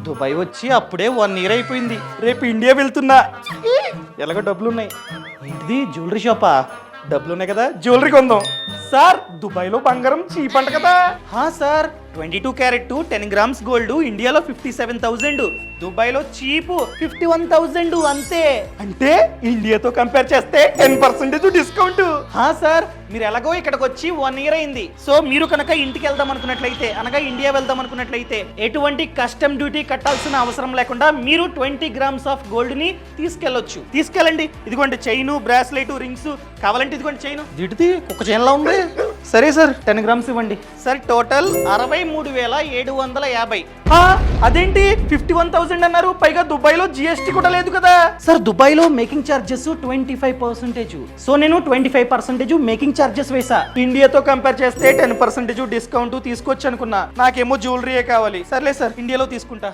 Dubai వచ్చి అప్పుడే 1 year అయిపోయింది. రేపు ఇండియా వెళ్తున్నా. ఎలాగో డబ్బులున్నాయి. ఏంటిది జ్యువెలరీ షాపా? డబ్బులున్నాయి కదా, జ్యువెలరీ కొందాం. సార్, దుబాయ్లో బంగారం చీప్ అంట కదా? సార్, 22 క్యారెట్ 10 grams గోల్డ్ ఇండియాలో 57,000, దుబాయ్లో చీప్ 51,000 అంతే. అంటే ఇండియాతో కంపేర్ చేస్తే 10% డిస్కౌంట్. సార్, మీరు ఎలాగో ఇక్కడికి వచ్చి 1 year అయింది. సో మీరు కనుక ఇంటికి వెళ్దాం అనుకున్నట్లయితే, అనగా ఇండియా వెళ్దాం అనుకున్నట్లయితే ఎటువంటి కస్టమ్ డ్యూటీ కట్టాల్సిన అవసరం లేకుండా మీరు 20 grams ఆఫ్ గోల్డ్ ని తీసుకెళ్లొచ్చు. తీసుకెళ్ళండి. ఇదిగోండి చైన్, బ్రాస్లెట్, రింగ్స్ కావాలంటే ఇదిగోండి చైన్. జిటిది ఒక చైన్ లా ఉంది. సరే సార్, 10 grams ఇవ్వండి. Sir, total 63,750. అదేంటి 51,000 అన్నారు? పైగా దుబాయ్లో జిఎస్టీ కూడా లేదు కదా? సార్, దుబాయ్లో మేకింగ్ చార్జెస్ 25%. సో నేను 25% మేకింగ్ చార్జెస్ వేసా. ఇండియాతో కంపేర్ చేస్తే 10% డిస్కౌంట్ తీసుకోవచ్చు అనుకున్నా. నాకేమో జ్యువెలరీయే కావాలి. సర్లే సార్, ఇండియాలో తీసుకుంటా.